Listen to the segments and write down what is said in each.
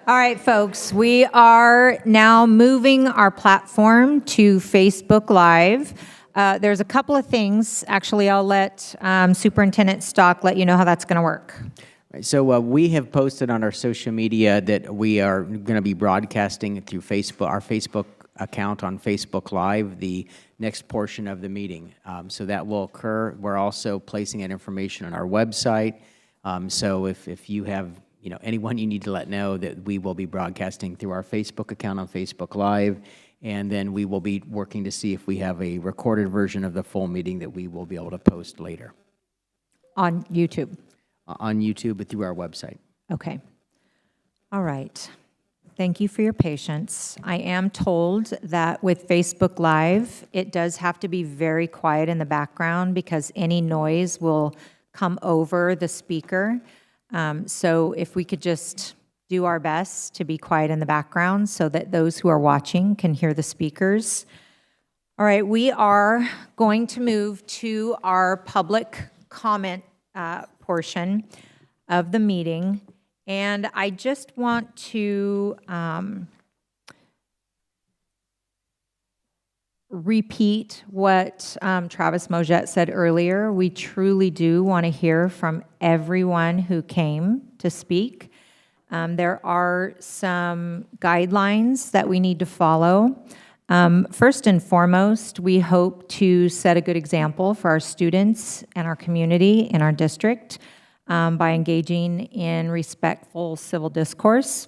All right, folks, we are now moving our platform to Facebook Live. There's a couple of things. Actually, I'll let Superintendent Stock let you know how that's going to work. So we have posted on our social media that we are going to be broadcasting through Facebook, our Facebook account on Facebook Live, the next portion of the meeting. So that will occur. We're also placing that information on our website. So if you have anyone you need to let know, that we will be broadcasting through our Facebook account on Facebook Live, and then we will be working to see if we have a recorded version of the full meeting that we will be able to post later. On YouTube? On YouTube, but through our website. Okay. All right. Thank you for your patience. I am told that with Facebook Live, it does have to be very quiet in the background because any noise will come over the speaker. So if we could just do our best to be quiet in the background so that those who are watching can hear the speakers. All right, we are going to move to our public comment portion of the meeting. And I just want to repeat what Travis Mojette said earlier. We truly do want to hear from everyone who came to speak. There are some guidelines that we need to follow. First and foremost, we hope to set a good example for our students and our community in our district by engaging in respectful civil discourse.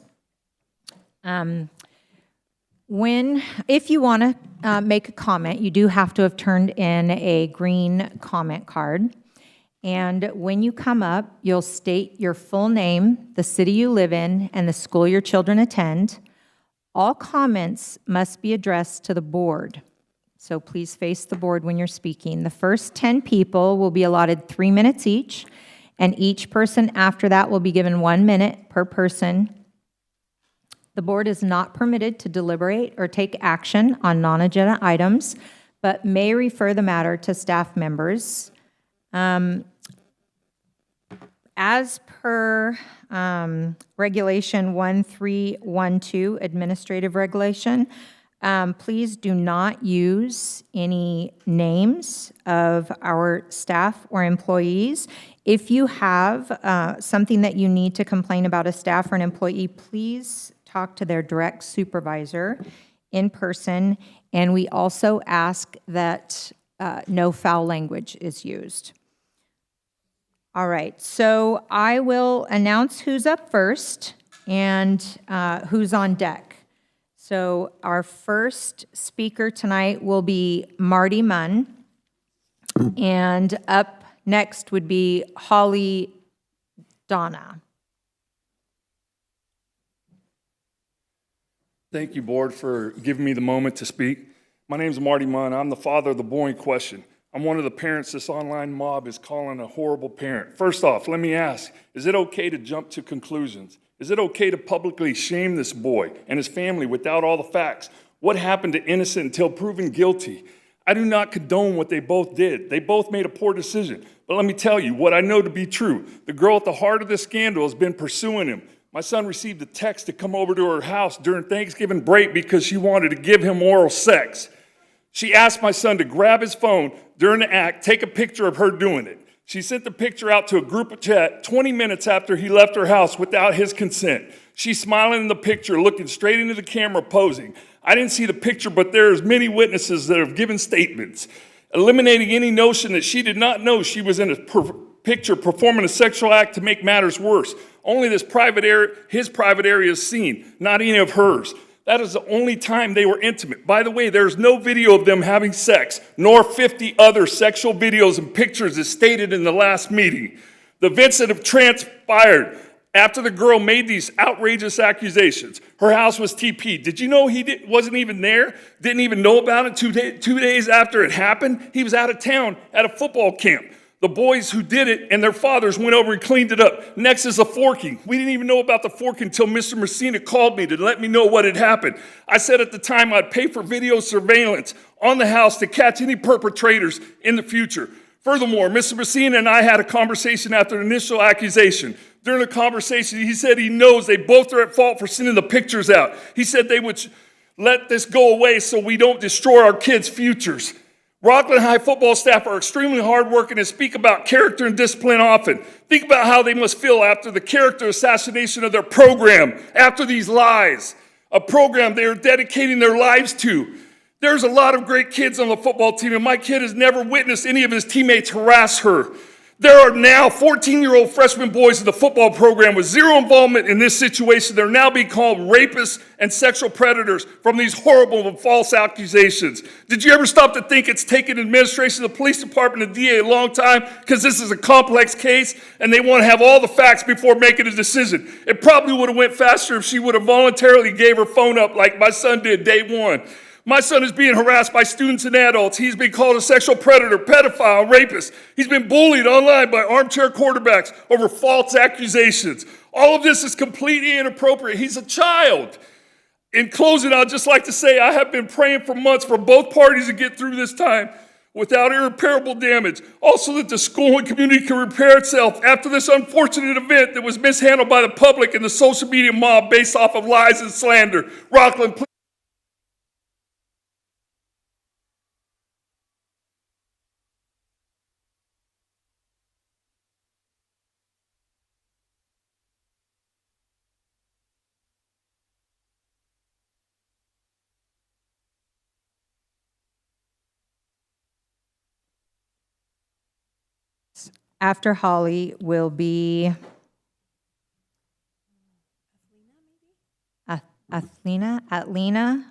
If you want to make a comment, you do have to have turned in a green comment card. And when you come up, you'll state your full name, the city you live in, and the school your children attend. All comments must be addressed to the board. So please face the board when you're speaking. The first 10 people will be allotted 3 minutes each, and each person after that will be given 1 minute per person. The board is not permitted to deliberate or take action on non-agenda items, but may refer the matter to staff members. As per Regulation 1312, Administrative Regulation, please do not use any names of our staff or employees. If you have something that you need to complain about a staff or an employee, please talk to their direct supervisor in person. And we also ask that no foul language is used. All right, so I will announce who's up first and who's on deck. So our first speaker tonight will be Marty Munn, and up next would be Holly Donna. Thank you, Board, for giving me the moment to speak. My name is Marty Munn. I'm the father of the boring question. I'm one of the parents this online mob is calling a horrible parent. First off, let me ask, is it okay to jump to conclusions? Is it okay to publicly shame this boy and his family without all the facts? What happened to innocent until proven guilty? I do not condone what they both did. They both made a poor decision. But let me tell you what I know to be true. The girl at the heart of this scandal has been pursuing him. My son received a text to come over to her house during Thanksgiving break because she wanted to give him oral sex. She asked my son to grab his phone during the act, take a picture of her doing it. She sent the picture out to a group chat 20 minutes after he left her house without his consent. She's smiling in the picture, looking straight into the camera, posing. I didn't see the picture, but there's many witnesses that have given statements, eliminating any notion that she did not know she was in a picture performing a sexual act to make matters worse. Only his private area is seen, not any of hers. That is the only time they were intimate. By the way, there's no video of them having sex, nor 50 other sexual videos and pictures as stated in the last meeting. The events that have transpired after the girl made these outrageous accusations. Her house was TP. Did you know he wasn't even there? Didn't even know about it 2 days after it happened? He was out of town at a football camp. The boys who did it and their fathers went over and cleaned it up. Next is the forking. We didn't even know about the forking until Mr. Messina called me to let me know what had happened. I said at the time I'd pay for video surveillance on the house to catch any perpetrators in the future. Furthermore, Mr. Messina and I had a conversation after the initial accusation. During a conversation, he said he knows they both are at fault for sending the pictures out. He said they would let this go away so we don't destroy our kids' futures. Rocklin High football staff are extremely hardworking and speak about character and discipline often. Think about how they must feel after the character assassination of their program, after these lies, a program they are dedicating their lives to. There's a lot of great kids on the football team, and my kid has never witnessed any of his teammates harass her. There are now 14-year-old freshman boys in the football program with zero involvement in this situation. They're now being called rapists and sexual predators from these horrible and false accusations. Did you ever stop to think it's taken administration, the police department, and the DA a long time because this is a complex case and they want to have all the facts before making a decision? It probably would have went faster if she would have voluntarily gave her phone up like my son did day one. My son is being harassed by students and adults. He's been called a sexual predator, pedophile, rapist. He's been bullied online by armchair quarterbacks over false accusations. All of this is completely inappropriate. He's a child. In closing, I'd just like to say I have been praying for months for both parties to get through this time without irreparable damage. Also that the school and community can repair itself after this unfortunate event that was mishandled by the public and the social media mob based off of lies and slander. Rocklin, please. After Holly will be Atlina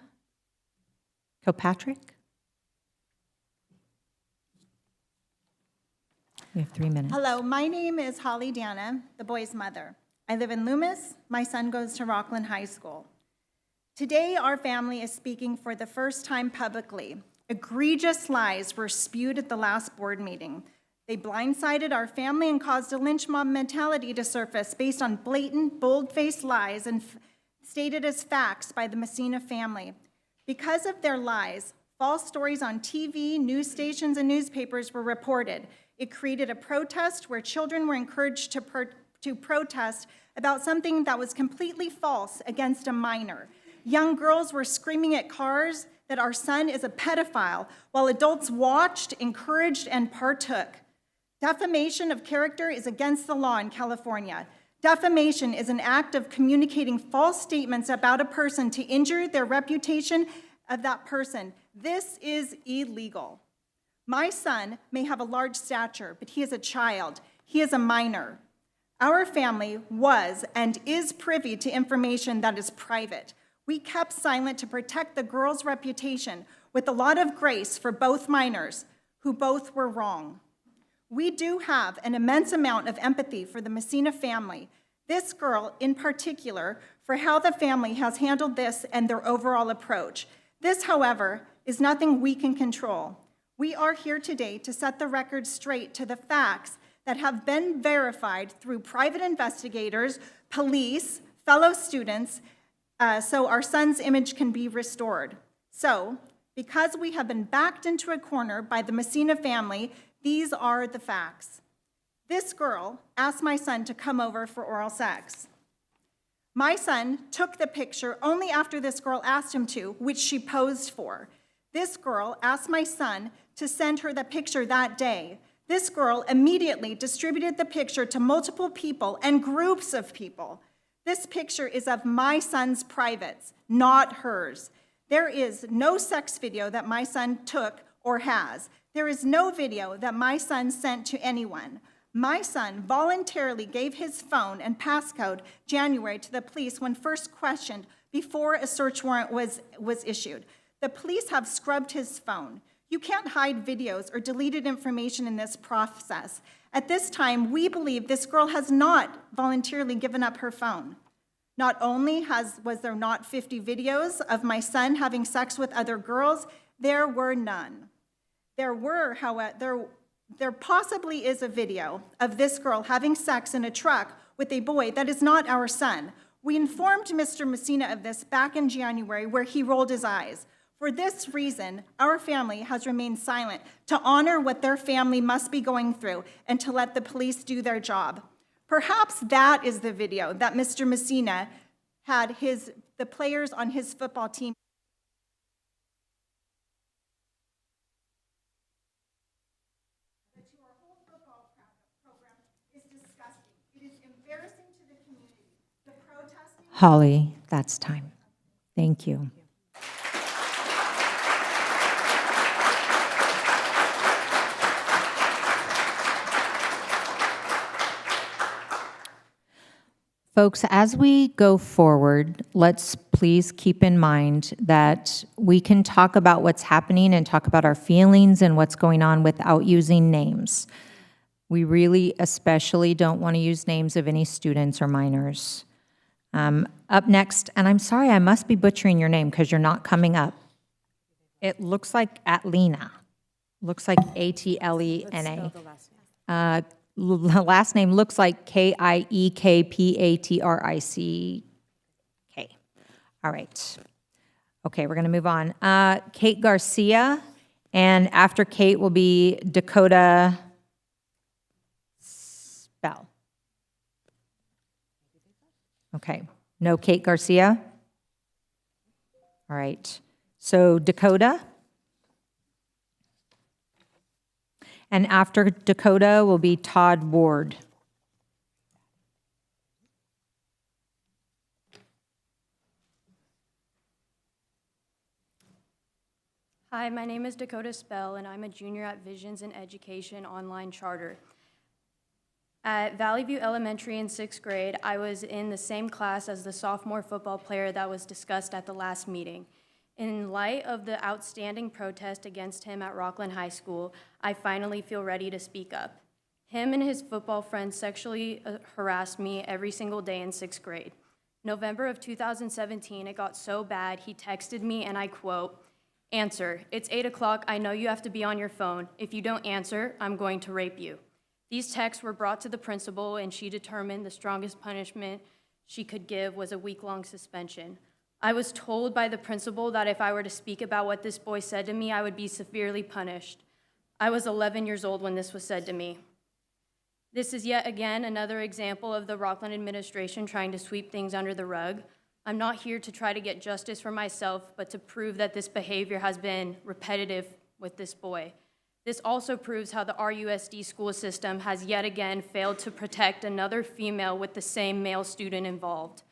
Kilpatrick. You have 3 minutes. Hello, my name is Holly Dana, the boy's mother. I live in Loomis. My son goes to Rocklin High School. Today, our family is speaking for the first time publicly. Egregious lies were spewed at the last board meeting. They blindsided our family and caused a lynch mob mentality to surface based on blatant, bold-faced lies and stated as facts by the Messina family. Because of their lies, false stories on TV, news stations, and newspapers were reported. It created a protest where children were encouraged to protest about something that was completely false against a minor. Young girls were screaming at cars that our son is a pedophile, while adults watched, encouraged, and partook. Defamation of character is against the law in California. Defamation is an act of communicating false statements about a person to injure their reputation of that person. This is illegal. My son may have a large stature, but he is a child. He is a minor. Our family was and is privy to information that is private. We kept silent to protect the girl's reputation with a lot of grace for both minors, who both were wrong. We do have an immense amount of empathy for the Messina family, this girl in particular, for how the family has handled this and their overall approach. This, however, is nothing we can control. We are here today to set the record straight to the facts that have been verified through private investigators, police, fellow students, so our son's image can be restored. So, because we have been backed into a corner by the Messina family, these are the facts. This girl asked my son to come over for oral sex. My son took the picture only after this girl asked him to, which she posed for. This girl asked my son to send her the picture that day. This girl immediately distributed the picture to multiple people and groups of people. This picture is of my son's privates, not hers. There is no sex video that my son took or has. There is no video that my son sent to anyone. My son voluntarily gave his phone and passcode January to the police when first questioned before a search warrant was issued. The police have scrubbed his phone. You can't hide videos or deleted information in this process. At this time, we believe this girl has not voluntarily given up her phone. Not only was there not 50 videos of my son having sex with other girls, there were none. There possibly is a video of this girl having sex in a truck with a boy that is not our son. We informed Mr. Messina of this back in January, where he rolled his eyes. For this reason, our family has remained silent to honor what their family must be going through and to let the police do their job. Perhaps that is the video that Mr. Messina had the players on his football team. To our whole football program is disgusting. It is embarrassing to the community. The protesting. Holly, that's time. Thank you. Folks, as we go forward, let's please keep in mind that we can talk about what's happening and talk about our feelings and what's going on without using names. We really especially don't want to use names of any students or minors. Up next, and I'm sorry, I must be butchering your name because you're not coming up. It looks like Atlena. Looks like Atlena. The last name looks like Kiekpatrick. All right. Okay, we're going to move on. Kate Garcia, and after Kate will be Dakota Spell. Okay, no Kate Garcia? All right, so Dakota. And after Dakota will be Todd Ward. Hi, my name is Dakota Spell, and I'm a junior at Visions in Education Online Charter. At Valley View Elementary in 6th grade, I was in the same class as the sophomore football player that was discussed at the last meeting. In light of the outstanding protest against him at Rocklin High School, I finally feel ready to speak up. Him and his football friends sexually harassed me every single day in 6th grade. November of 2017, it got so bad, he texted me, and I quote, "Answer, it's 8 o'clock, I know you have to be on your phone. If you don't answer, I'm going to rape you." These texts were brought to the principal, and she determined the strongest punishment she could give was a week-long suspension. I was told by the principal that if I were to speak about what this boy said to me, I would be severely punished. I was 11 years old when this was said to me. This is yet again another example of the Rocklin administration trying to sweep things under the rug. I'm not here to try to get justice for myself, but to prove that this behavior has been repetitive with this boy. This also proves how the RUSD school system has yet again failed to protect another female with the same male student involved.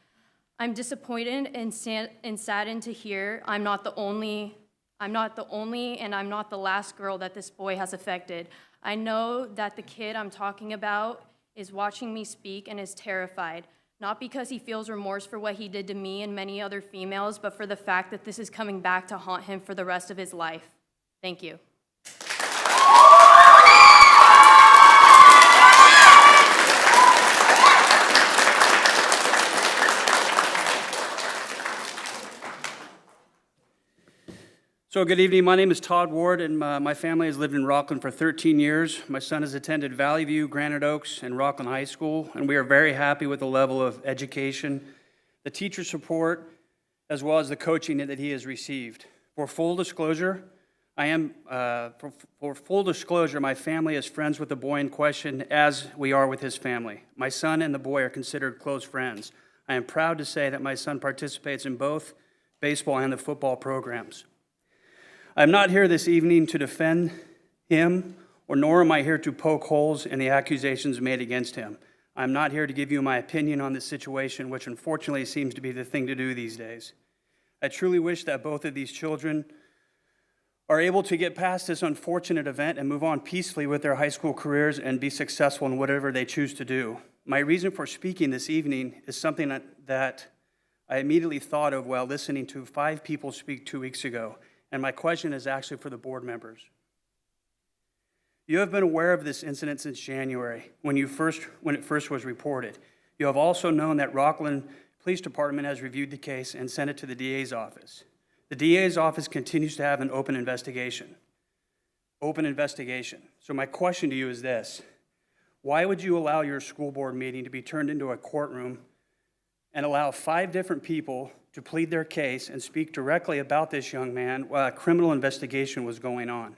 I'm disappointed and saddened to hear I'm not the only, and I'm not the last girl that this boy has affected. I know that the kid I'm talking about is watching me speak and is terrified, not because he feels remorse for what he did to me and many other females, but for the fact that this is coming back to haunt him for the rest of his life. Thank you. So good evening, my name is Todd Ward, and my family has lived in Rocklin for 13 years. My son has attended Valley View, Granite Oaks, and Rocklin High School, and we are very happy with the level of education, the teacher support, as well as the coaching that he has received. For full disclosure, my family is friends with the boy in question, as we are with his family. My son and the boy are considered close friends. I am proud to say that my son participates in both baseball and the football programs. I'm not here this evening to defend him, nor am I here to poke holes in the accusations made against him. I'm not here to give you my opinion on this situation, which unfortunately seems to be the thing to do these days. I truly wish that both of these children are able to get past this unfortunate event and move on peacefully with their high school careers and be successful in whatever they choose to do. My reason for speaking this evening is something that I immediately thought of while listening to 5 people speak 2 weeks ago. And my question is actually for the board members. You have been aware of this incident since January, when it first was reported. You have also known that Rocklin Police Department has reviewed the case and sent it to the DA's office. The DA's office continues to have an open investigation. So my question to you is this: why would you allow your school board meeting to be turned into a courtroom and allow 5 different people to plead their case and speak directly about this young man while a criminal investigation was going on?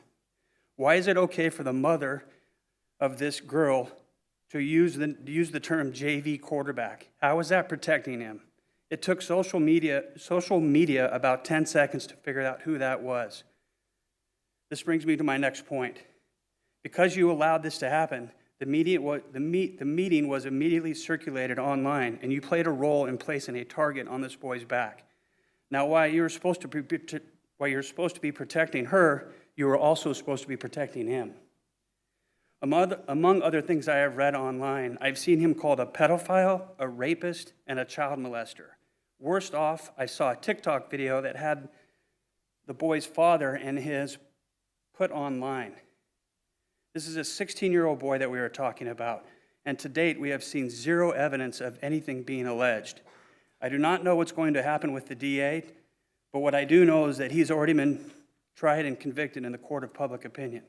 Why is it okay for the mother of this girl to use the term JV quarterback. How is that protecting him? It took social media about 10 seconds to figure out who that was. This brings me to my next point. Because you allowed this to happen, the meeting was immediately circulated online, and you played a role in placing a target on this boy's back. Now, while you're supposed to be protecting her, you were also supposed to be protecting him. Among other things I have read online, I've seen him called a pedophile, a rapist, and a child molester. Worst off, I saw a TikTok video that had the boy's father and his put online. This is a 16-year-old boy that we are talking about, and to date, we have seen zero evidence of anything being alleged. I do not know what's going to happen with the DA, but what I do know is that he's already been tried and convicted in the court of public opinion.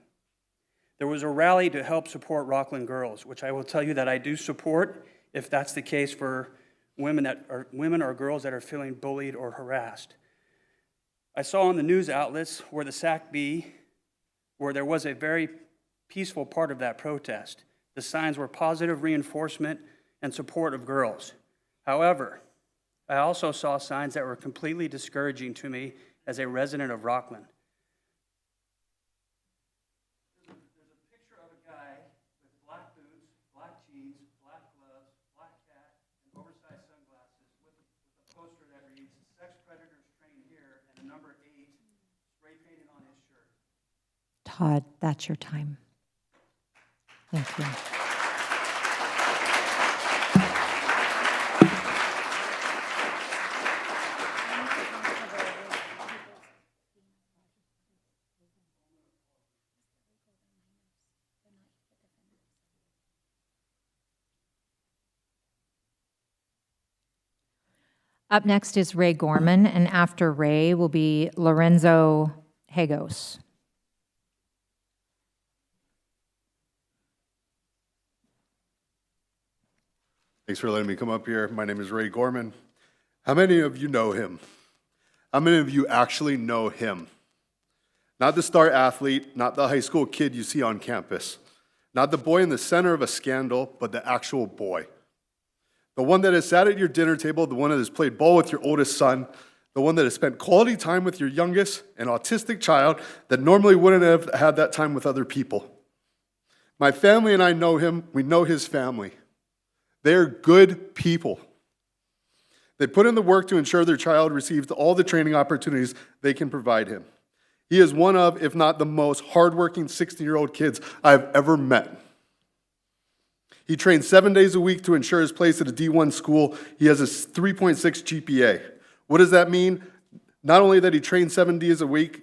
There was a rally to help support Rocklin girls, which I will tell you that I do support if that's the case for women or girls that are feeling bullied or harassed. I saw on the news outlets where the SAC-B, where there was a very peaceful part of that protest. The signs were positive reinforcement and support of girls. However, I also saw signs that were completely discouraging to me as a resident of Rocklin. There's a picture of a guy with black boots, black jeans, black gloves, black hat, and oversized sunglasses with a poster that reads, "Sex predators train here," and a number 8 spray painted on his shirt. Todd, that's your time. Thank you. Up next is Ray Gorman, and after Ray will be Lorenzo Hagos. Thanks for letting me come up here. My name is Ray Gorman. How many of you know him? How many of you actually know him? Not the star athlete, not the high school kid you see on campus, not the boy in the center of a scandal, but the actual boy. The one that has sat at your dinner table, the one that has played ball with your oldest son, the one that has spent quality time with your youngest, an autistic child that normally wouldn't have had that time with other people. My family and I know him. We know his family. They're good people. They put in the work to ensure their child receives all the training opportunities they can provide him. He is one of, if not the most hardworking 16-year-old kids I've ever met. He trains 7 days a week to ensure his place at a D1 school. He has a 3.6 GPA. What does that mean? Not only that he trains 7 days a week,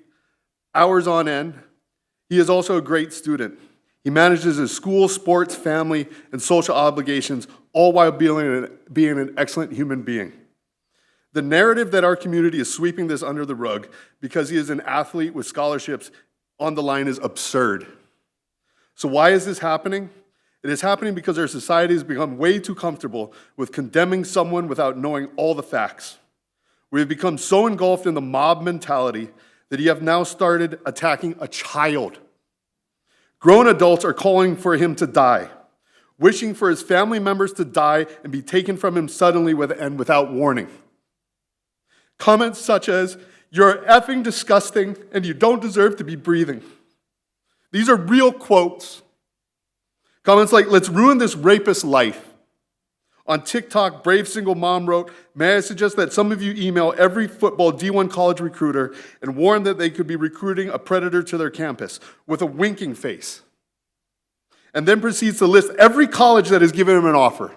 hours on end, he is also a great student. He manages his school, sports, family, and social obligations, all while being an excellent human being. The narrative that our community is sweeping this under the rug because he is an athlete with scholarships on the line is absurd. So why is this happening? It is happening because our society has become way too comfortable with condemning someone without knowing all the facts. We have become so engulfed in the mob mentality that you have now started attacking a child. Grown adults are calling for him to die, wishing for his family members to die and be taken from him suddenly and without warning. Comments such as, "You're effing disgusting and you don't deserve to be breathing." These are real quotes. Comments like, "Let's ruin this rapist's life." On TikTok, Brave Single Mom wrote, "May I suggest that some of you email every football D1 college recruiter and warn that they could be recruiting a predator to their campus," with a winking face. And then proceeds to list every college that has given him an offer.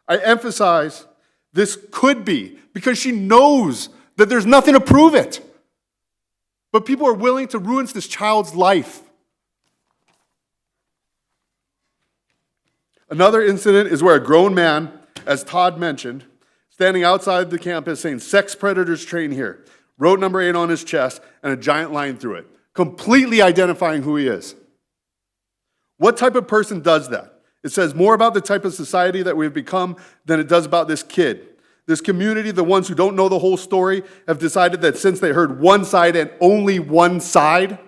I emphasize this could be, because she knows that there's nothing to prove it. But people are willing to ruin this child's life. Another incident is where a grown man, as Todd mentioned, standing outside the campus saying, "Sex predators train here," wrote number 8 on his chest and a giant line through it, completely identifying who he is. What type of person does that? It says more about the type of society that we've become than it does about this kid. This community, the ones who don't know the whole story, have decided that since they heard one side and only one side,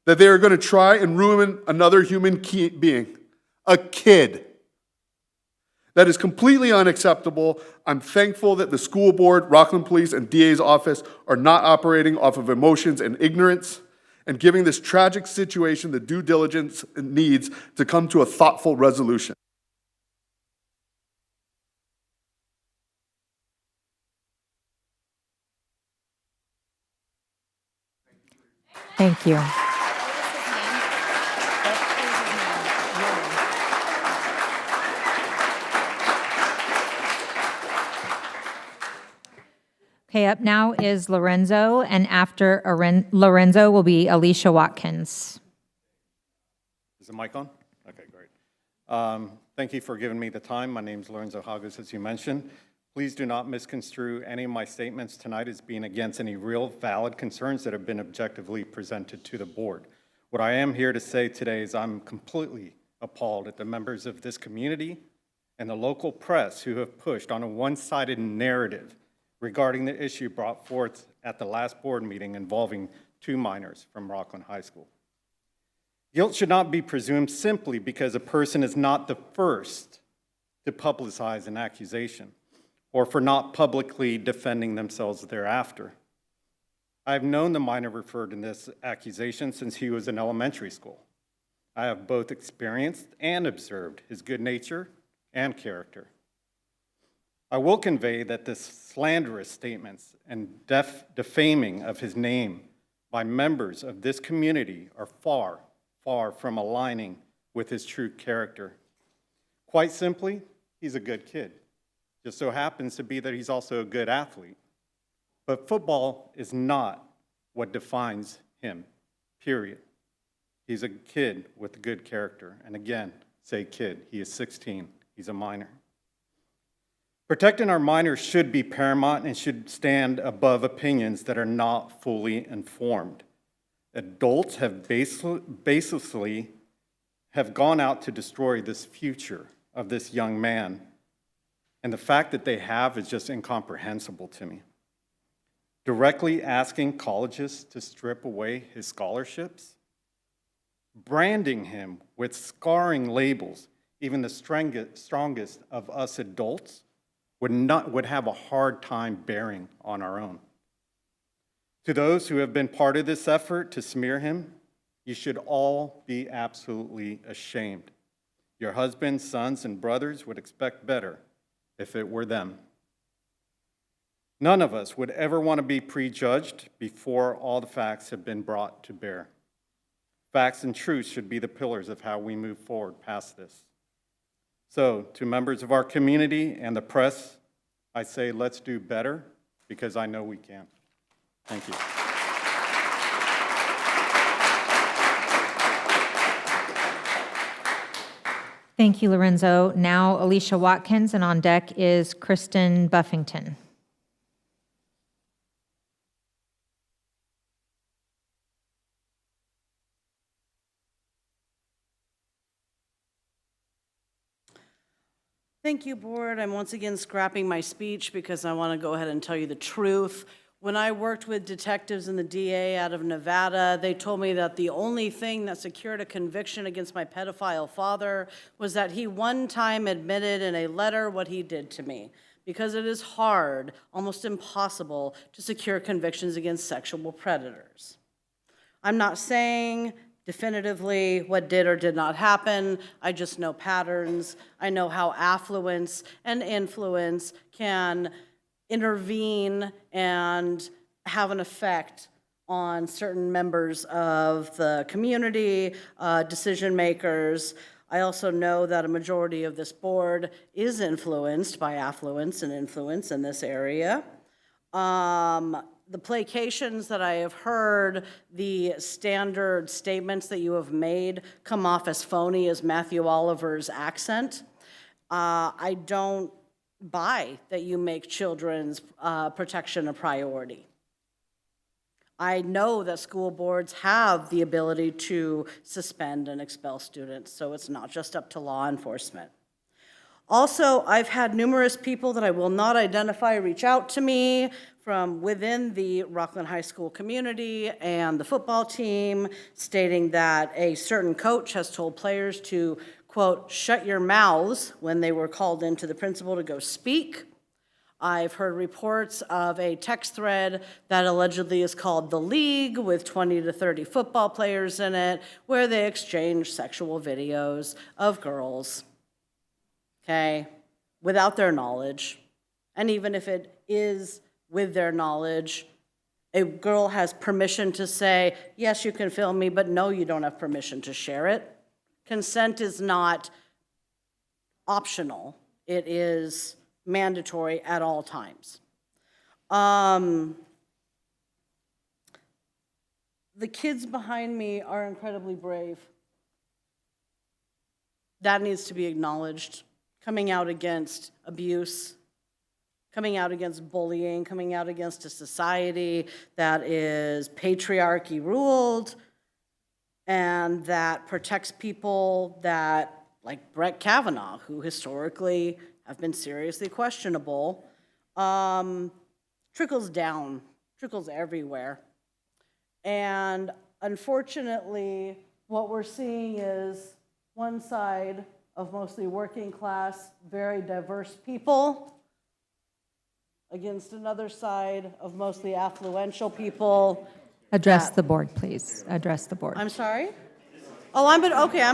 that they are going to try and ruin another human being, a kid. That is completely unacceptable. I'm thankful that the school board, Rocklin Police, and DA's office are not operating off of emotions and ignorance and giving this tragic situation the due diligence it needs to come to a thoughtful resolution. Thank you. Okay, up now is Lorenzo, and after Lorenzo will be Alicia Watkins. Is the mic on? Okay, great. Thank you for giving me the time. My name is Lorenzo Hagas, as you mentioned. Please do not misconstrue any of my statements tonight as being against any real valid concerns that have been objectively presented to the board. What I am here to say today is I'm completely appalled at the members of this community and the local press who have pushed on a one-sided narrative regarding the issue brought forth at the last board meeting involving 2 minors from Rocklin High School. Guilt should not be presumed simply because a person is not the first to publicize an accusation or for not publicly defending themselves thereafter. I have known the minor referred in this accusation since he was in elementary school. I have both experienced and observed his good nature and character. I will convey that the slanderous statements and defaming of his name by members of this community are far, far from aligning with his true character. Quite simply, he's a good kid. Just so happens to be that he's also a good athlete. But football is not what defines him, period. He's a kid with a good character. And again, say kid, he is 16, he's a minor. Protecting our minors should be paramount and should stand above opinions that are not fully informed. Adults have basically have gone out to destroy this future of this young man. And the fact that they have is just incomprehensible to me. Directly asking colleges to strip away his scholarships, branding him with scarring labels, even the strongest of us adults would have a hard time bearing on our own. To those who have been part of this effort to smear him, you should all be absolutely ashamed. Your husbands, sons, and brothers would expect better if it were them. None of us would ever want to be prejudged before all the facts have been brought to bear. Facts and truth should be the pillars of how we move forward past this. So, to members of our community and the press, I say let's do better because I know we can. Thank you. Thank you, Lorenzo. Now Alicia Watkins, and on deck is Kristen Buffington. Thank you, Board. I'm once again scrapping my speech because I want to go ahead and tell you the truth. When I worked with detectives in the DA out of Nevada, they told me that the only thing that secured a conviction against my pedophile father was that he one time admitted in a letter what he did to me, because it is hard, almost impossible, to secure convictions against sexual predators. I'm not saying definitively what did or did not happen. I just know patterns. I know how affluence and influence can intervene and have an effect on certain members of the community, decision makers. I also know that a majority of this board is influenced by affluence and influence in this area. The placations that I have heard, the standard statements that you have made come off as phony as Matthew Oliver's accent. I don't buy that you make children's protection a priority. I know that school boards have the ability to suspend and expel students, so it's not just up to law enforcement. Also, I've had numerous people that I will not identify reach out to me from within the Rocklin High School community and the football team, stating that a certain coach has told players to, quote, shut your mouths when they were called into the principal to go speak. I've heard reports of a text thread that allegedly is called The League with 20 to 30 football players in it, where they exchange sexual videos of girls, okay, without their knowledge. And even if it is with their knowledge, a girl has permission to say, yes, you can film me, but no, you don't have permission to share it. Consent is not optional. It is mandatory at all times. The kids behind me are incredibly brave. That needs to be acknowledged. Coming out against abuse, coming out against bullying, coming out against a society that is patriarchy ruled and that protects people that, like Brett Kavanaugh, who historically have been seriously questionable, trickles down, trickles everywhere. And unfortunately, what we're seeing is one side of mostly working class, very diverse people against another side of mostly affluential people. Address the board, please. Address the board. I'm sorry? Oh, I'm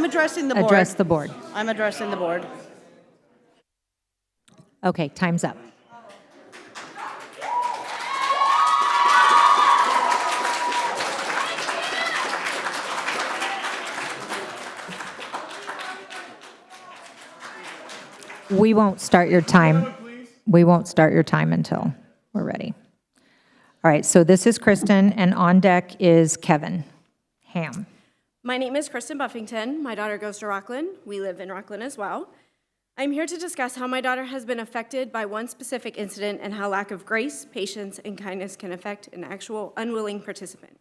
addressing the board. Address the board. I'm addressing the board. Okay, time's up. We won't start your time. We won't start your time until we're ready. All right, so this is Kristen, and on deck is Kevin Ham. My name is Kristen Buffington. My daughter goes to Rocklin. We live in Rocklin as well. I'm here to discuss how my daughter has been affected by one specific incident and how lack of grace, patience, and kindness can affect an actual unwilling participant.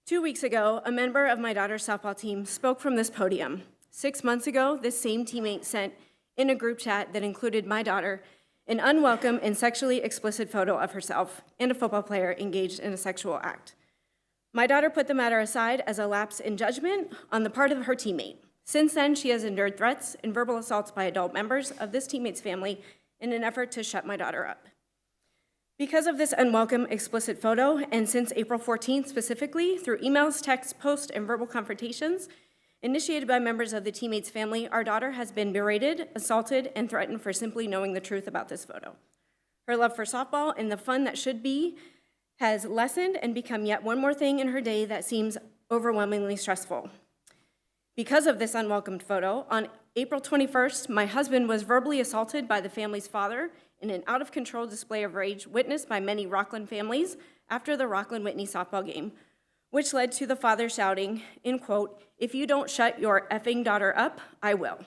2 weeks ago, a member of my daughter's softball team spoke from this podium. 6 months ago, this same teammate sent in a group chat that included my daughter an unwelcome and sexually explicit photo of herself and a football player engaged in a sexual act. My daughter put the matter aside as a lapse in judgment on the part of her teammate. Since then, she has endured threats and verbal assaults by adult members of this teammate's family in an effort to shut my daughter up. Because of this unwelcome, explicit photo, and since April 14th specifically, through emails, texts, posts, and verbal confrontations initiated by members of the teammate's family, our daughter has been berated, assaulted, and threatened for simply knowing the truth about this photo. Her love for softball and the fun that should be has lessened and become yet one more thing in her day that seems overwhelmingly stressful. Because of this unwelcomed photo, on April 21st, my husband was verbally assaulted by the family's father in an out-of-control display of rage witnessed by many Rocklin families after the Rocklin-Whitney softball game, which led to the father shouting, in quote, "If you don't shut your effing daughter up, I will."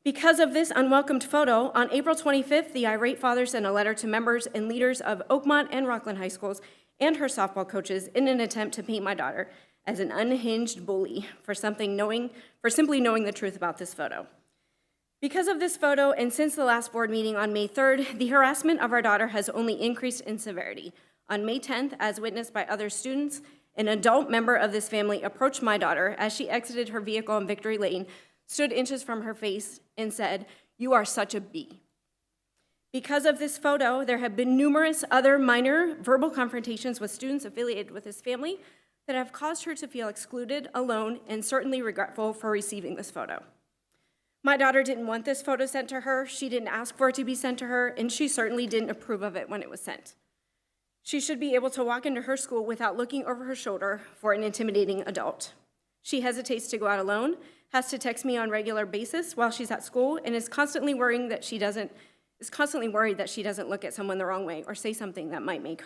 Because of this unwelcomed photo, on April 25th, the irate father sent a letter to members and leaders of Oakmont and Rocklin High Schools and her softball coaches in an attempt to paint my daughter as an unhinged bully for simply knowing the truth about this photo. Because of this photo, and since the last board meeting on May 3rd, the harassment of our daughter has only increased in severity. On May 10th, as witnessed by other students, an adult member of this family approached my daughter as she exited her vehicle on Victory Lane, stood inches from her face, and said, "You are such a B." Because of this photo, there have been numerous other minor verbal confrontations with students affiliated with this family that have caused her to feel excluded, alone, and certainly regretful for receiving this photo. My daughter didn't want this photo sent to her, she didn't ask for it to be sent to her, and she certainly didn't approve of it when it was sent. She should be able to walk into her school without looking over her shoulder for an intimidating adult. She hesitates to go out alone, has to text me on a regular basis while she's at school, and is constantly worried that she doesn't look at someone the wrong way or say something that might make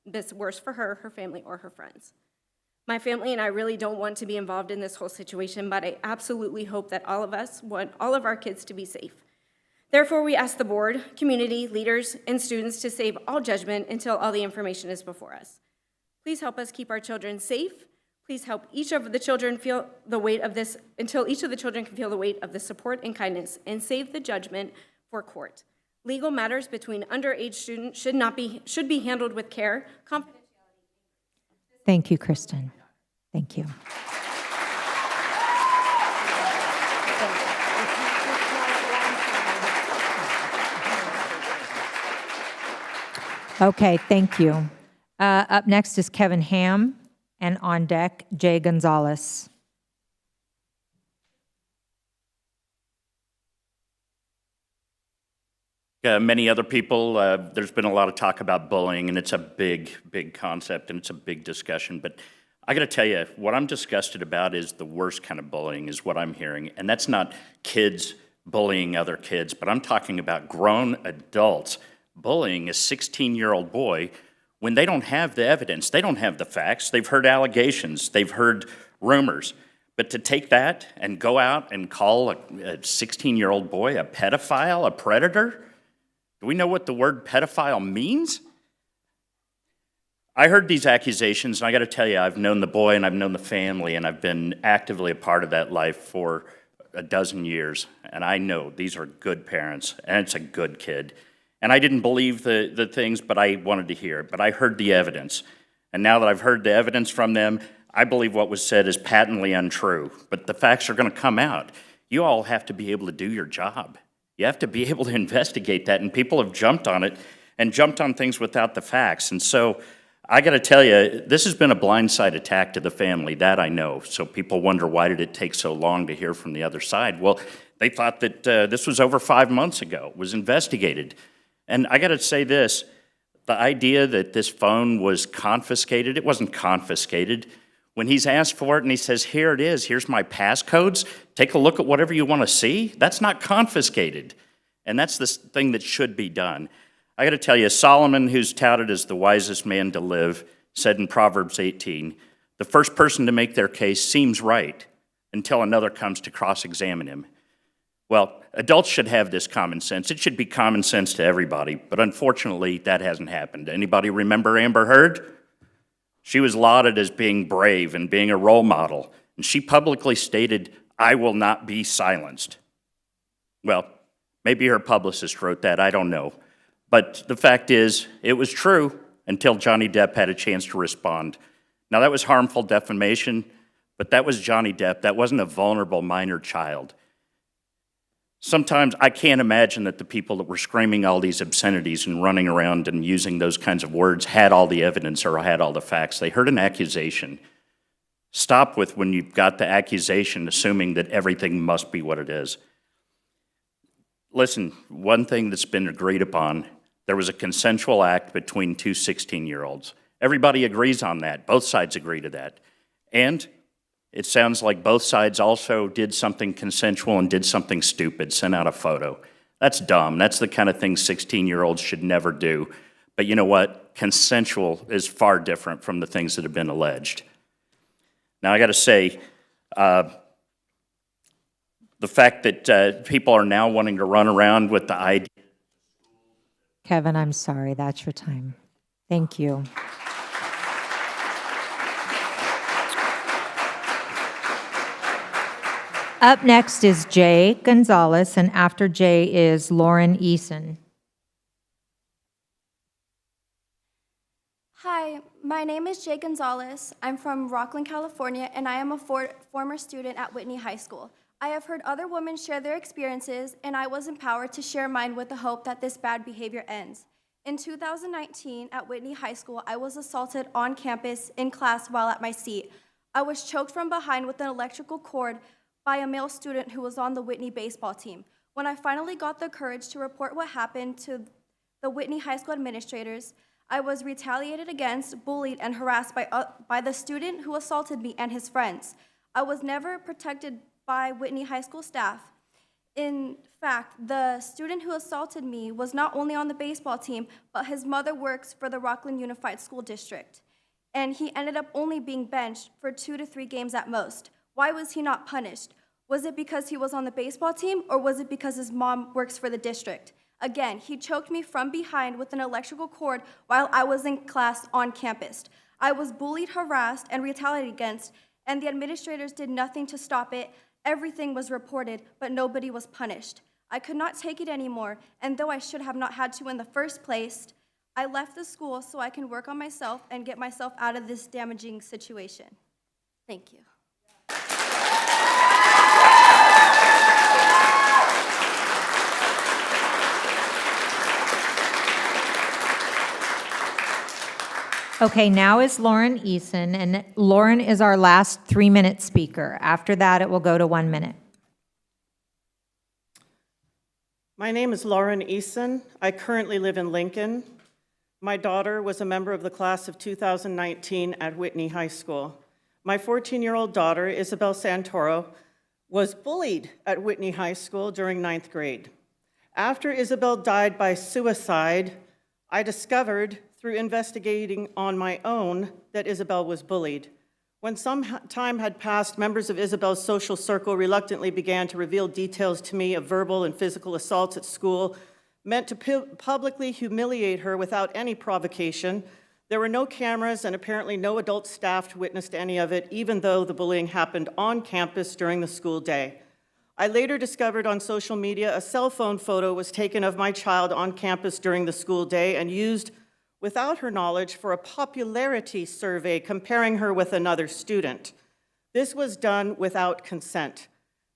this worse for her, her family, or her friends. My family and I really don't want to be involved in this whole situation, but I absolutely hope that all of us want all of our kids to be safe. Therefore, we ask the board, community, leaders, and students to save all judgment until all the information is before us. Please help us keep our children safe. Please help each of the children feel the weight of this, until each of the children can feel the weight of the support and kindness, and save the judgment for court. Legal matters between underage students should be handled with care, confidentiality. Thank you, Kristen. Thank you. Okay, thank you. Up next is Kevin Ham, and on deck, Jay Gonzalez. Many other people, there's been a lot of talk about bullying, and it's a big, big concept, and it's a big discussion. But I got to tell you, what I'm disgusted about is the worst kind of bullying is what I'm hearing. And that's not kids bullying other kids, but I'm talking about grown adults bullying a 16-year-old boy when they don't have the evidence. They don't have the facts. They've heard allegations. They've heard rumors. But to take that and go out and call a 16-year-old boy a pedophile, a predator? Do we know what the word pedophile means? I heard these accusations, and I got to tell you, I've known the boy and I've known the family, and I've been actively a part of that life for a dozen years. And I know these are good parents, and it's a good kid. And I didn't believe the things, but I wanted to hear it. But I heard the evidence. And now that I've heard the evidence from them, I believe what was said is patently untrue. But the facts are going to come out. You all have to be able to do your job. You have to be able to investigate that, and people have jumped on it and jumped on things without the facts. And so I got to tell you, this has been a blindside attack to the family, that I know. So people wonder, why did it take so long to hear from the other side? Well, they thought that this was over 5 months ago, was investigated. And I got to say this, the idea that this phone was confiscated, it wasn't confiscated. When he's asked for it and he says, here it is, here's my passcodes, take a look at whatever you want to see, that's not confiscated. And that's the thing that should be done. I got to tell you, Solomon, who's touted as the wisest man to live, said in Proverbs 18, the first person to make their case seems right until another comes to cross-examine him. Well, adults should have this common sense. It should be common sense to everybody, but unfortunately, that hasn't happened. Anybody remember Amber Heard? She was lauded as being brave and being a role model, and she publicly stated, I will not be silenced. Well, maybe her publicist wrote that, I don't know. But the fact is, it was true until Johnny Depp had a chance to respond. Now, that was harmful defamation, but that was Johnny Depp. That wasn't a vulnerable minor child. Sometimes I can't imagine that the people that were screaming all these obscenities and running around and using those kinds of words had all the evidence or had all the facts. They heard an accusation. Stop with when you've got the accusation assuming that everything must be what it is. Listen, one thing that's been agreed upon, there was a consensual act between two 16-year-olds. Everybody agrees on that. Both sides agree to that. And it sounds like both sides also did something consensual and did something stupid, sent out a photo. That's dumb. That's the kind of thing 16-year-olds should never do. But you know what? Consensual is far different from the things that have been alleged. Now, I got to say, the fact that people are now wanting to run around with the idea. Kevin, I'm sorry. That's your time. Thank you. Up next is Jay Gonzalez, and after Jay is Lauren Eason. Hi, my name is Jay Gonzalez. I'm from Rocklin, California, and I am a former student at Whitney High School. I have heard other women share their experiences, and I was empowered to share mine with the hope that this bad behavior ends. In 2019, at Whitney High School, I was assaulted on campus in class while at my seat. I was choked from behind with an electrical cord by a male student who was on the Whitney baseball team. When I finally got the courage to report what happened to the Whitney High School administrators, I was retaliated against, bullied, and harassed by the student who assaulted me and his friends. I was never protected by Whitney High School staff. In fact, the student who assaulted me was not only on the baseball team, but his mother works for the Rocklin Unified School District. And he ended up only being benched for 2 to 3 games at most. Why was he not punished? Was it because he was on the baseball team, or was it because his mom works for the district? Again, he choked me from behind with an electrical cord while I was in class on campus. I was bullied, harassed, and retaliated against, and the administrators did nothing to stop it. Everything was reported, but nobody was punished. I could not take it anymore, and though I should have not had to in the first place, I left the school so I can work on myself and get myself out of this damaging situation. Thank you. Okay, now is Lauren Eason, and Lauren is our last 3-minute speaker. After that, it will go to 1 minute. My name is Lauren Eason. I currently live in Lincoln. My daughter was a member of the class of 2019 at Whitney High School. My 14-year-old daughter, Isabel Santoro, was bullied at Whitney High School during 9th grade. After Isabel died by suicide, I discovered through investigating on my own that Isabel was bullied. When some time had passed, members of Isabel's social circle reluctantly began to reveal details to me of verbal and physical assaults at school, meant to publicly humiliate her without any provocation. There were no cameras and apparently no adult staff to witness any of it, even though the bullying happened on campus during the school day. I later discovered on social media a cell phone photo was taken of my child on campus during the school day and used without her knowledge for a popularity survey comparing her with another student. This was done without consent.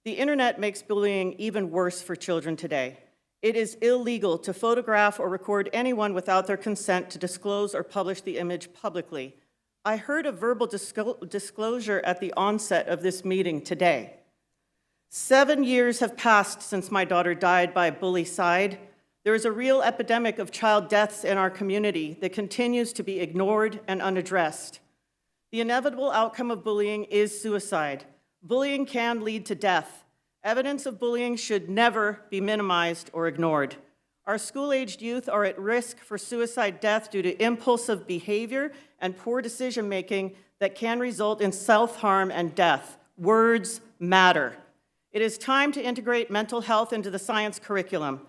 The internet makes bullying even worse for children today. It is illegal to photograph or record anyone without their consent to disclose or publish the image publicly. I heard a verbal disclosure at the onset of this meeting today. 7 years have passed since my daughter died by bullycide. There is a real epidemic of child deaths in our community that continues to be ignored and unaddressed. The inevitable outcome of bullying is suicide. Bullying can lead to death. Evidence of bullying should never be minimized or ignored. Our school-aged youth are at risk for suicide death due to impulsive behavior and poor decision-making that can result in self-harm and death. Words matter. It is time to integrate mental health into the science curriculum.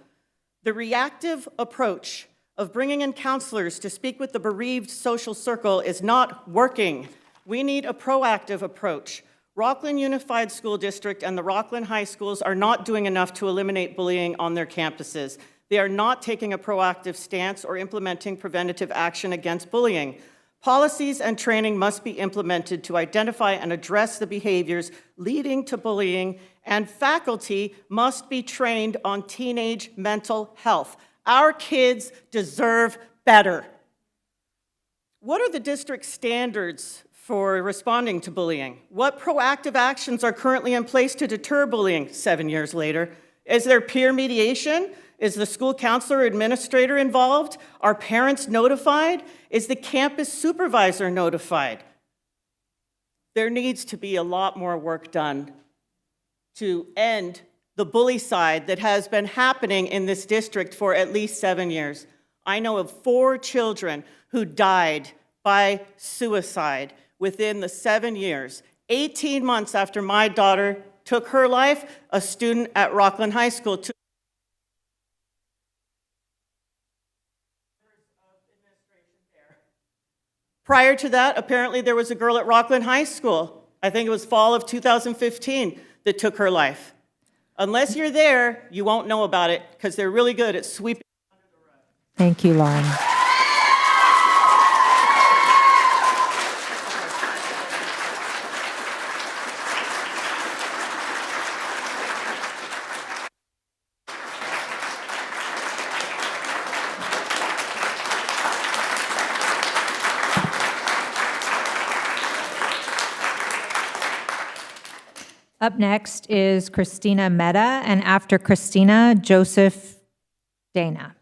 The reactive approach of bringing in counselors to speak with the bereaved social circle is not working. We need a proactive approach. Rocklin Unified School District and the Rocklin High Schools are not doing enough to eliminate bullying on their campuses. They are not taking a proactive stance or implementing preventative action against bullying. Policies and training must be implemented to identify and address the behaviors leading to bullying, and faculty must be trained on teenage mental health. Our kids deserve better. What are the district standards for responding to bullying? What proactive actions are currently in place to deter bullying 7 years later? Is there peer mediation? Is the school counselor or administrator involved? Are parents notified? Is the campus supervisor notified? There needs to be a lot more work done to end the bullycide that has been happening in this district for at least 7 years. I know of 4 children who died by suicide within the 7 years. 18 months after my daughter took her life, a student at Rocklin High School took Prior to that, apparently there was a girl at Rocklin High School, I think it was fall of 2015, that took her life. Unless you're there, you won't know about it because they're really good at sweeping under the rug. Thank you, Lauren. Up next is Christina Mehta, and after Christina, Joseph Dana.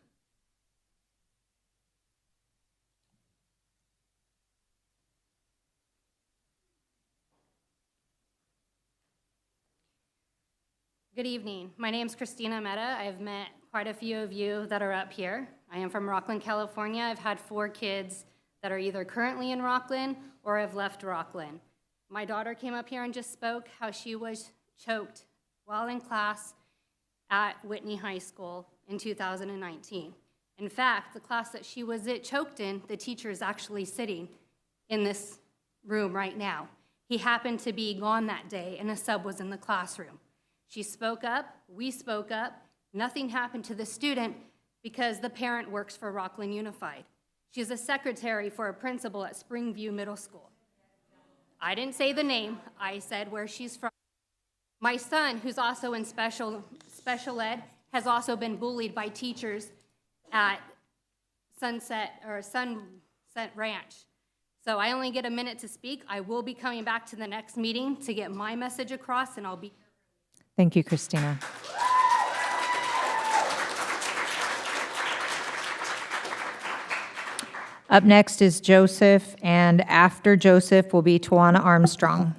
Good evening. My name is Christina Mehta. I've met quite a few of you that are up here. I am from Rocklin, California. I've had 4 kids that are either currently in Rocklin or have left Rocklin. My daughter came up here and just spoke how she was choked while in class at Whitney High School in 2019. In fact, the class that she was choked in, the teacher is actually sitting in this room right now. He happened to be gone that day, and a sub was in the classroom. She spoke up, we spoke up, nothing happened to the student because the parent works for Rocklin Unified. She's a secretary for a principal at Springview Middle School. I didn't say the name, I said where she's from. My son, who's also in special ed, has also been bullied by teachers at Sunset Ranch. So I only get a minute to speak. I will be coming back to the next meeting to get my message across, and I'll be. Thank you, Christina. Up next is Joseph, and after Joseph will be Tawana Armstrong.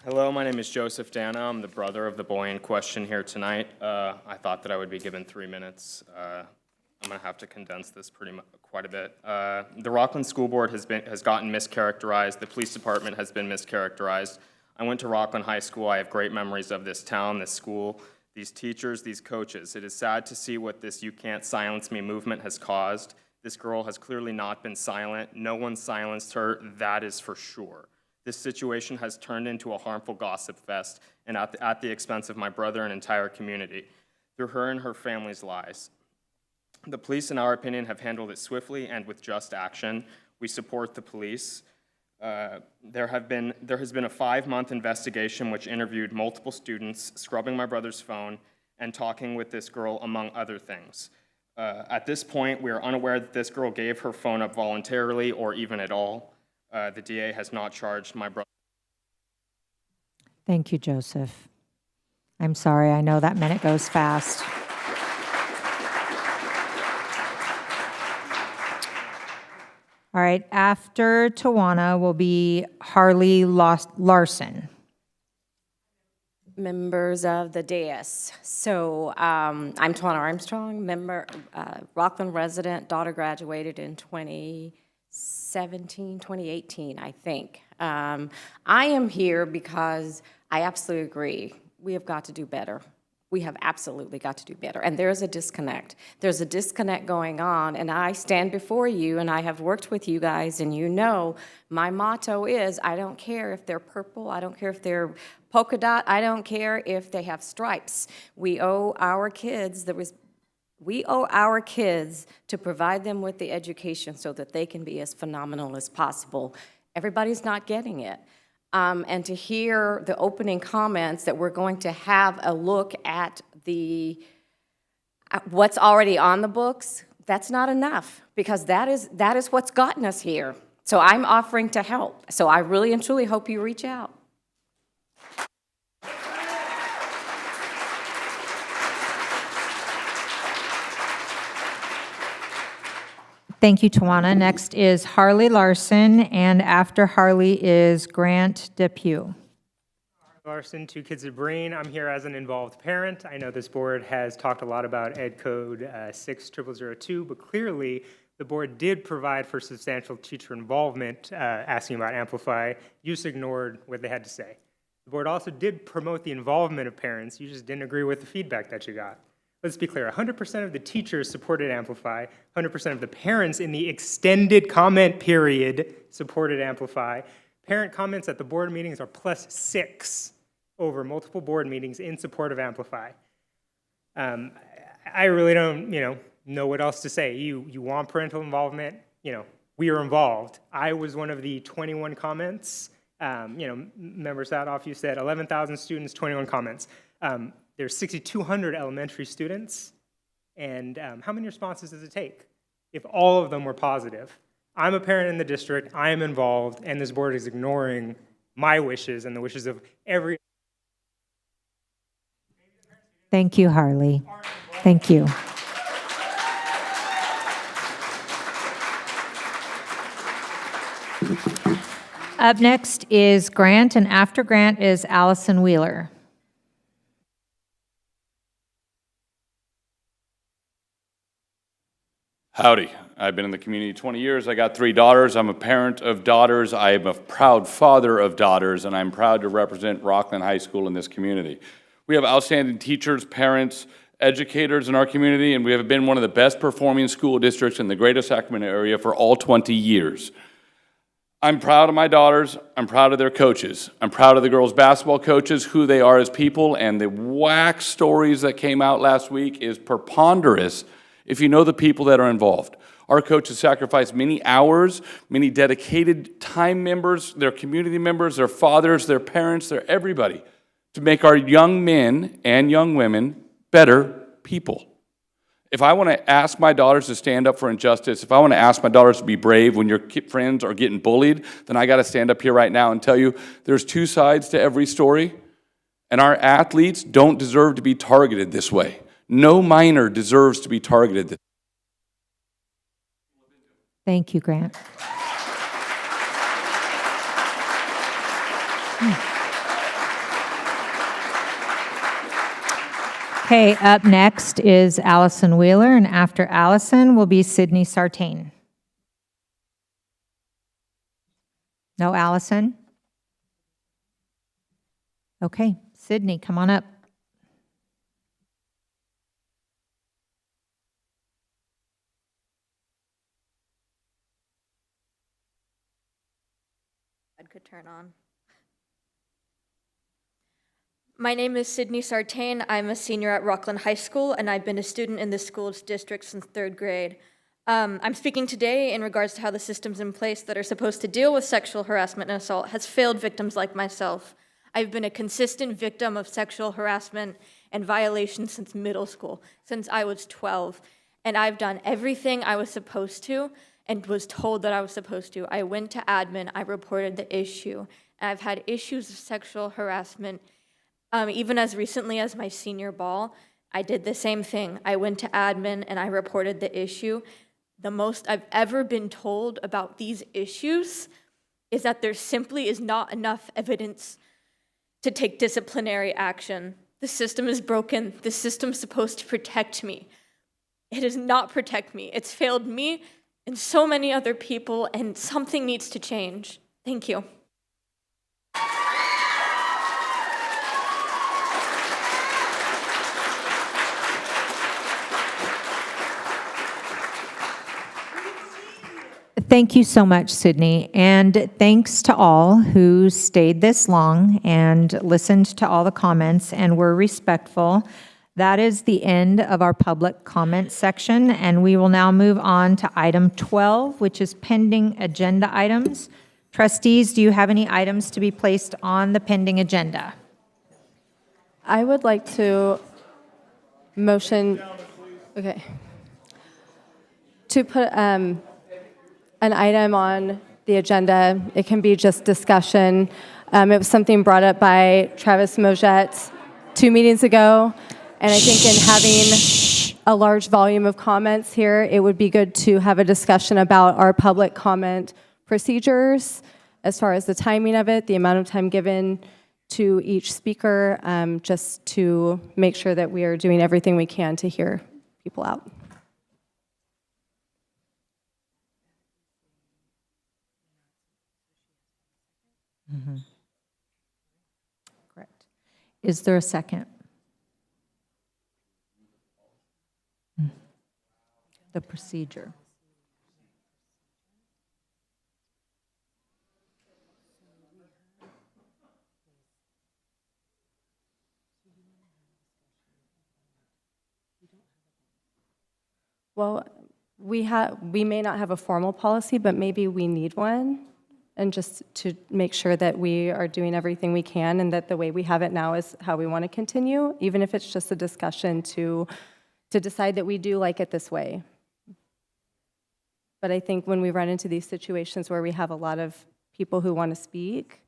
Hello, my name is Joseph Dana. I'm the brother of the boy in question here tonight. I thought that I would be given 3 minutes. I'm going to have to condense this quite a bit. The Rocklin School Board has gotten mischaracterized. The police department has been mischaracterized. I went to Rocklin High School. I have great memories of this town, this school, these teachers, these coaches. It is sad to see what this "You Can't Silence Me" movement has caused. This girl has clearly not been silent. No one silenced her, that is for sure. This situation has turned into a harmful gossip fest, and at the expense of my brother and entire community, through her and her family's lies. The police, in our opinion, have handled it swiftly and with just action. We support the police. There has been a 5-month investigation which interviewed multiple students, scrubbing my brother's phone, and talking with this girl, among other things. At this point, we are unaware that this girl gave her phone up voluntarily or even at all. The DA has not charged my brother. Thank you, Joseph. I'm sorry, I know that minute goes fast. All right, after Tawana will be Harley Larson. Members of the dais. So I'm Tawana Armstrong, member, Rocklin resident, daughter graduated in 2018, I think. I am here because I absolutely agree. We have got to do better. We have absolutely got to do better. And there's a disconnect. There's a disconnect going on, and I stand before you, and I have worked with you guys, and you know my motto is, I don't care if they're purple, I don't care if they're polka dot, I don't care if they have stripes. We owe our kids to provide them with the education so that they can be as phenomenal as possible. Everybody's not getting it. And to hear the opening comments that we're going to have a look at what's already on the books, that's not enough, because that is what's gotten us here. So I'm offering to help. So I really and truly hope you reach out. Thank you, Tawana. Next is Harley Larson, and after Harley is Grant Depew. Larson, 2 kids of Breen. I'm here as an involved parent. I know this board has talked a lot about Ed Code 60002, but clearly the board did provide for substantial teacher involvement, asking about Amplify. You just ignored what they had to say. The board also did promote the involvement of parents. You just didn't agree with the feedback that you got. Let's be clear, 100% of the teachers supported Amplify, 100% of the parents in the extended comment period supported Amplify. Parent comments at the board meetings are +6 over multiple board meetings in support of Amplify. I really don't, know what else to say. You want parental involvement, we are involved. I was one of the 21 comments. Member Sadoff, you said 11,000 students, 21 comments. There's 6,200 elementary students, and how many responses does it take if all of them were positive? I'm a parent in the district, I am involved, and this board is ignoring my wishes and the wishes of every... Thank you, Harley. Thank you. Up next is Grant, and after Grant is Allison Wheeler. Howdy. I've been in the community 20 years. I got 3 daughters. I'm a parent of daughters. I am a proud father of daughters, and I'm proud to represent Rocklin High School in this community. We have outstanding teachers, parents, educators in our community, and we have been one of the best performing school districts in the greater Sacramento area for all 20 years. I'm proud of my daughters. I'm proud of their coaches. I'm proud of the girls' basketball coaches, who they are as people, and the whack stories that came out last week is preponderous if you know the people that are involved. Our coaches sacrifice many hours, many dedicated time members, their community members, their fathers, their parents, their everybody, to make our young men and young women better people. If I want to ask my daughters to stand up for injustice, if I want to ask my daughters to be brave when your friends are getting bullied, then I got to stand up here right now and tell you there's two sides to every story, and our athletes don't deserve to be targeted this way. No minor deserves to be targeted this way. Thank you, Grant. Okay, up next is Allison Wheeler, and after Allison will be Sydney Sartain. No Allison? Okay, Sydney, come on up. Could turn on. My name is Sydney Sartain. I'm a senior at Rocklin High School, and I've been a student in the school's district since 3rd grade. I'm speaking today in regards to how the systems in place that are supposed to deal with sexual harassment and assault has failed victims like myself. I've been a consistent victim of sexual harassment and violations since middle school, since I was 12, and I've done everything I was supposed to and was told that I was supposed to. I went to admin, I reported the issue, and I've had issues of sexual harassment. Even as recently as my senior ball, I did the same thing. I went to admin and I reported the issue. The most I've ever been told about these issues is that there simply is not enough evidence to take disciplinary action. The system is broken. The system's supposed to protect me. It does not protect me. It's failed me and so many other people, and something needs to change. Thank you. Thank you so much, Sydney, and thanks to all who stayed this long and listened to all the comments and were respectful. That is the end of our public comment section, and we will now move on to item 12, which is pending agenda items. Trustees, do you have any items to be placed on the pending agenda? I would like to motion, okay, to put an item on the agenda. It can be just discussion. It was something brought up by Travis Mojet 2 meetings ago. And I think in having a large volume of comments here, it would be good to have a discussion about our public comment procedures as far as the timing of it, the amount of time given to each speaker, just to make sure that we are doing everything we can to hear people out. Mm-hmm. Correct. Is there a second? The procedure. Well, we may not have a formal policy, but maybe we need one, and just to make sure that we are doing everything we can and that the way we have it now is how we want to continue, even if it's just a discussion to decide that we do like it this way. But I think when we run into these situations where we have a lot of people who want to speak,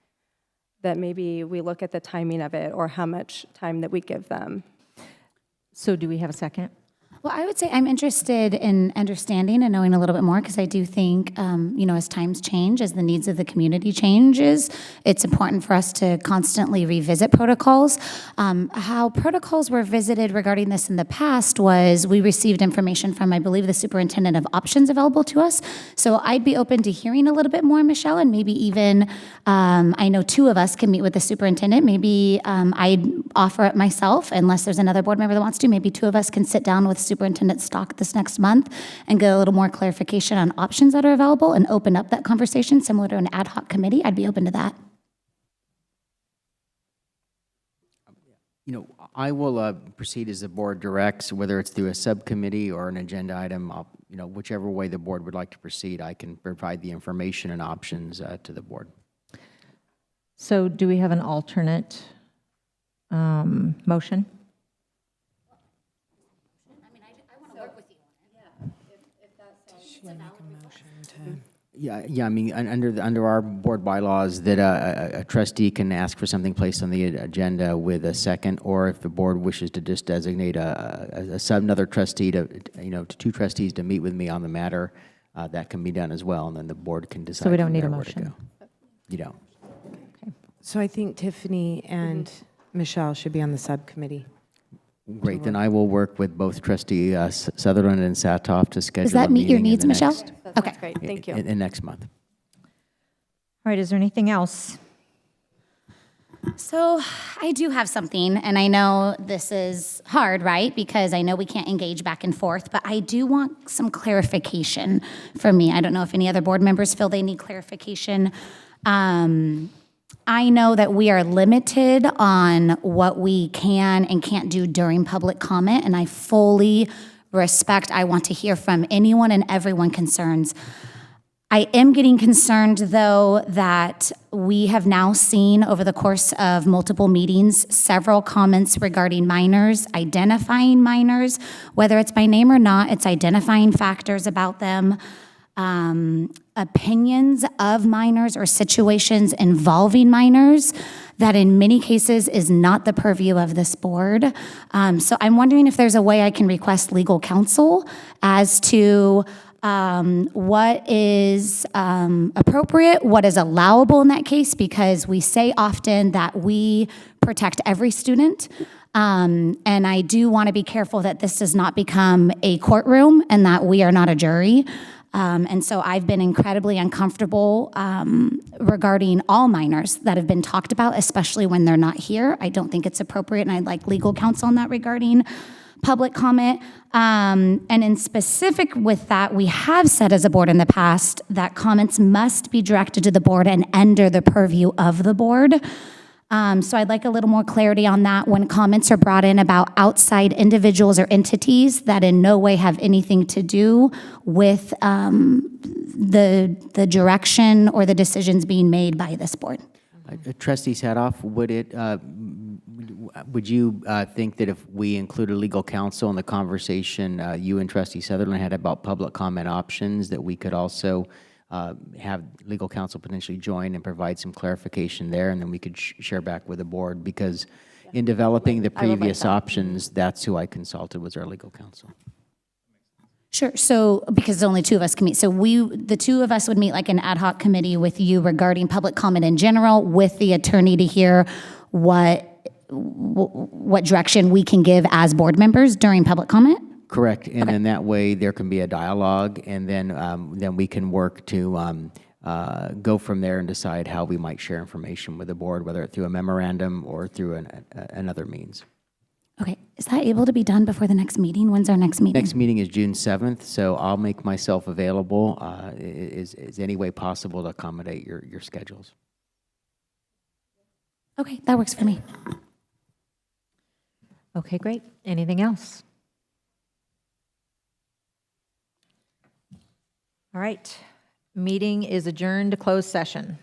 that maybe we look at the timing of it or how much time that we give them. So do we have a second? Well, I would say I'm interested in understanding and knowing a little bit more because I do think, as times change, as the needs of the community changes, it's important for us to constantly revisit protocols. How protocols were visited regarding this in the past was we received information from, I believe, the superintendent of options available to us. So I'd be open to hearing a little bit more, Michelle, and maybe even, I know two of us can meet with the superintendent. Maybe I'd offer it myself, unless there's another board member that wants to. Maybe two of us can sit down with Superintendent Stock this next month and get a little more clarification on options that are available and open up that conversation similar to an ad hoc committee. I'd be open to that. I will proceed as the board directs, whether it's through a subcommittee or an agenda item. Whichever way the board would like to proceed, I can provide the information and options to the board. So do we have an alternate motion? Yeah. I mean, under our board bylaws, that a trustee can ask for something placed on the agenda with a second, or if the board wishes to just designate another trustee to two trustees to meet with me on the matter, that can be done as well, and then the board can decide. So we don't need a from there where to motion. go. You don't. So I think Tiffany and Michelle should be on the subcommittee. Great. Then I will work with both Trustee Sutherland and Satoff to schedule. Does that a meet your meeting in needs, the Michelle? next- Okay. Great, thank you. in next month. All right, is there anything else? So I do have something, and I know this is hard, right? Because I know we can't engage back and forth, but I do want some clarification from me. I don't know if any other board members feel they need clarification. I know that we are limited on what we can and can't do during public comment, and I fully respect, I want to hear from anyone and everyone concerns. I am getting concerned, though, that we have now seen over the course of multiple meetings several comments regarding minors, identifying minors, whether it's by name or not, it's identifying factors about them, opinions of minors or situations involving minors that in many cases is not the purview of this board. So I'm wondering if there's a way I can request legal counsel as to what is appropriate, what is allowable in that case, because we say often that we protect every student. And I do want to be careful that this does not become a courtroom and that we are not a jury. And so I've been incredibly uncomfortable regarding all minors that have been talked about, especially when they're not here. I don't think it's appropriate, and I'd like legal counsel on that regarding public comment. And in specific with that, we have said as a board in the past that comments must be directed to the board and under the purview of the board. So I'd like a little more clarity on that when comments are brought in about outside individuals or entities that in no way have anything to do with the direction or the decisions being made by this board. Trustee Satoff, would you think that if we included legal counsel in the conversation you and Trustee Sutherland had about public comment options, that we could also have legal counsel potentially join and provide some clarification there, and then we could share back with the board? Because in developing the previous options, that's who I consulted, was our legal counsel. Sure. So because only two of us can meet, so the two of us would meet like an ad hoc committee with you regarding public comment in general, with the attorney to hear what direction we can give as board members during public comment. Correct. And then that way there can be a dialogue, and then we can work to go from there and decide how we might share information with the board, whether through a memorandum or through another means. Okay. Is that able to be done before the next meeting? When's our next meeting? Next meeting is June 7th, so I'll make myself available. Is any way possible to accommodate your schedules? Okay, that works for me. Okay, great. Anything else? All right. Meeting is adjourned to closed session.